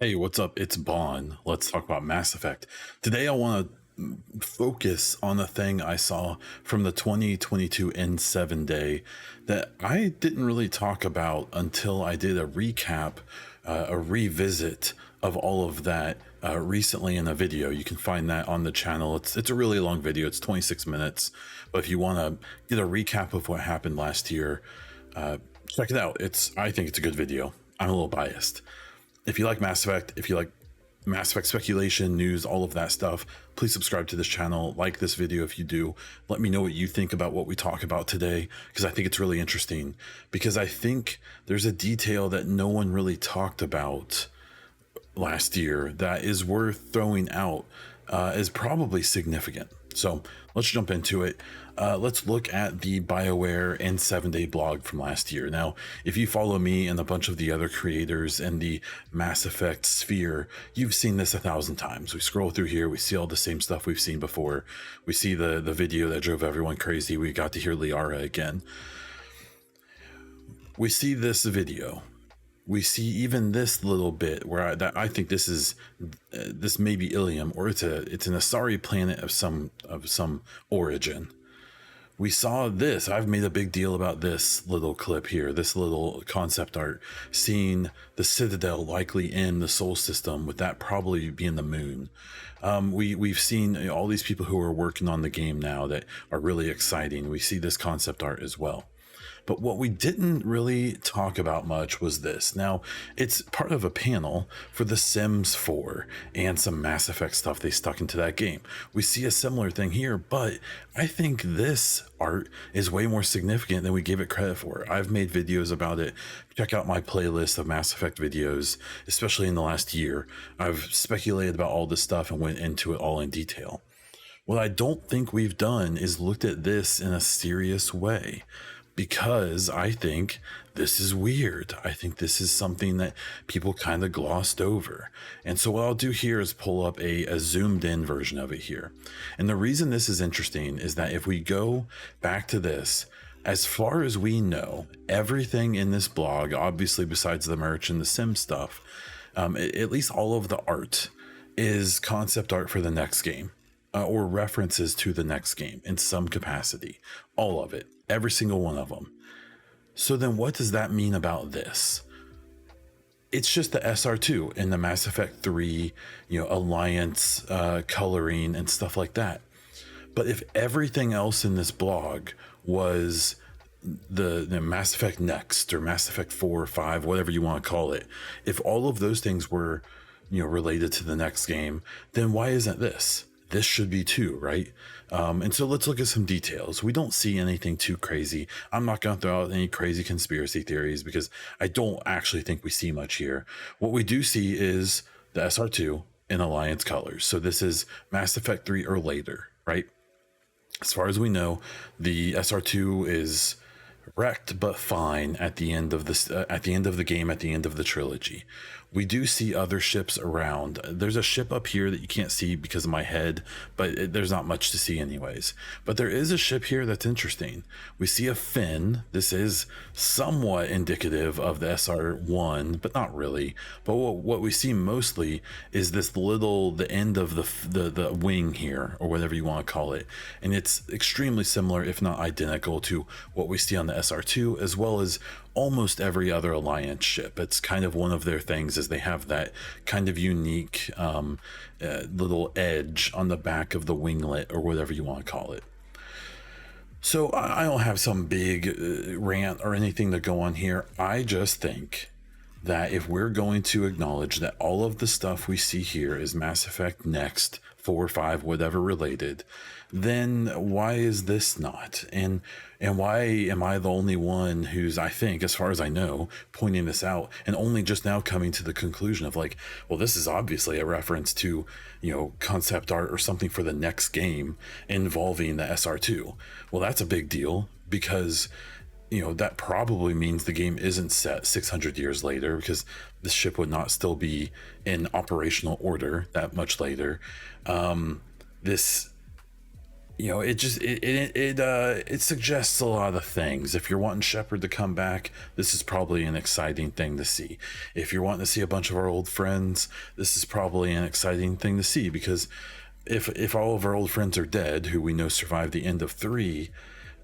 Hey, what's up? It's Bon. Let's talk about Mass Effect. Today, I want to focus on a thing I saw from the 2022 N7 day that I didn't really talk about until I did a recap, a revisit of all of that recently in a video. You can find that on the channel. It's a really long video. It's 26 minutes. But if you want to get a recap of what happened last year, check it out. I think it's a good video. I'm a little biased. If you like Mass Effect, if you like Mass Effect speculation, news, all of that stuff, please subscribe to this channel, like this video if you do. Let me know what you think about what we talk about today, because I think it's really interesting, because I think there's a detail that no one really talked about last year that is worth throwing out as probably significant. So let's jump into it. Let's look at the BioWare and 7-day blog from last year. Now, if you follow me and a bunch of the other creators in the Mass Effect sphere, you've seen this 1,000 times. We scroll through here, we see all the same stuff we've seen before. We see the video that drove everyone crazy. We got to hear Liara again. We see this video. We see even this little bit where I think this is this may be Ilium, or it's an Asari planet of some origin. We saw this. I've made a big deal about this little clip here, this little concept art, seeing the Citadel likely in the Sol system, with that probably being the moon. We've seen all these people who are working on the game now that are really exciting. We see this concept art as well. But what we didn't really talk about much was this. Now, it's part of a panel for The Sims 4 and some Mass Effect stuff they stuck into that game. We see a similar thing here, but I think this art is way more significant than we gave it credit for. I've made videos about it. Check out my playlist of Mass Effect videos, especially in the last year. I've speculated about all this stuff and went into it all in detail. What I don't think we've done is looked at this in a serious way, because I think this is weird. I think this is something that people kind of glossed over. And so what I'll do here is pull up a zoomed in version of it here. And the reason this is interesting is that if we go back to this, as far as we know, everything in this blog, obviously besides the merch and the sim stuff, at least all of the art is concept art for the next game. Or references to the next game in some capacity. All of it. Every single one of them. So then what does that mean about this? It's just the SR2 and the Mass Effect 3, Alliance coloring and stuff like that. But if everything else in this blog was the Mass Effect Next or Mass Effect 4 or 5, whatever you want to call it, if all of those things were, related to the next game, then why isn't this? This should be too, right? And so let's look at some details. We don't see anything too crazy. I'm not going to throw out any crazy conspiracy theories because I don't actually think we see much here. What we do see is the SR2 in Alliance colors. So this is Mass Effect 3 or later, right? As far as we know, the SR2 is wrecked but fine at the end of this at the end of the game, at the end of the trilogy. We do see other ships around. There's a ship up here that you can't see because of my head, but there's not much to see anyways. But there is a ship here that's interesting. We see a fin. This is somewhat indicative of the SR1, but not really. But what we see mostly is this the end of the wing here, or whatever you want to call it. And it's extremely similar, if not identical, to what we see on the SR2, as well as almost every other Alliance ship. It's kind of one of their things, is they have that kind of unique little edge on the back of the winglet, or whatever you want to call it. So I don't have some big rant or anything to go on here. I just think that if we're going to acknowledge that all of the stuff we see here is Mass Effect Next, 4 or 5, whatever related, then why is this not? And why am I the only one who's, I think, as far as I know, pointing this out, and only just now coming to the conclusion of like, well, this is obviously a reference to, concept art or something for the next game involving the SR2. Well, that's a big deal, because that probably means the game isn't set 600 years later, because the ship would not still be in operational order that much later. This You know, it suggests a lot of things. If you're wanting Shepard to come back, this is probably an exciting thing to see. If you're wanting to see a bunch of our old friends, this is probably an exciting thing to see, because if all of our old friends are dead, who we know survived the end of 3,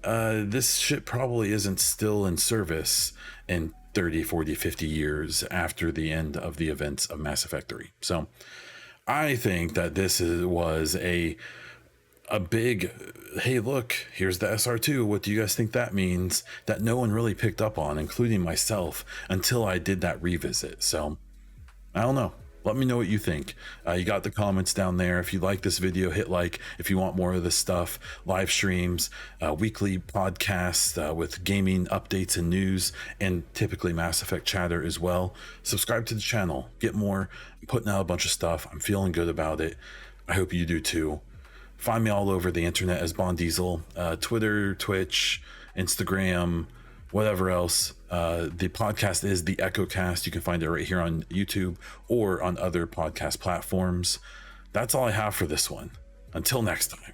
this ship probably isn't still in service in 30, 40, 50 years after the end of the events of Mass Effect 3. So I think that was a big, hey, look, here's the SR2. What do you guys think that means? That no one really picked up on, including myself, until I did that revisit. So I don't know. Let me know what you think. You got the comments down there. If you like this video, hit like. If you want more of this stuff, live streams, weekly podcasts with gaming updates and news, and typically Mass Effect chatter as well, subscribe to the channel. Get more. I'm putting out a bunch of stuff. I'm feeling good about it. I hope you do too. Find me all over the internet as Bond Diesel, Twitter, Twitch, Instagram, whatever else. The podcast is the EchoCast. You can find it right here on YouTube or on other podcast platforms. That's all I have for this one. Until next time.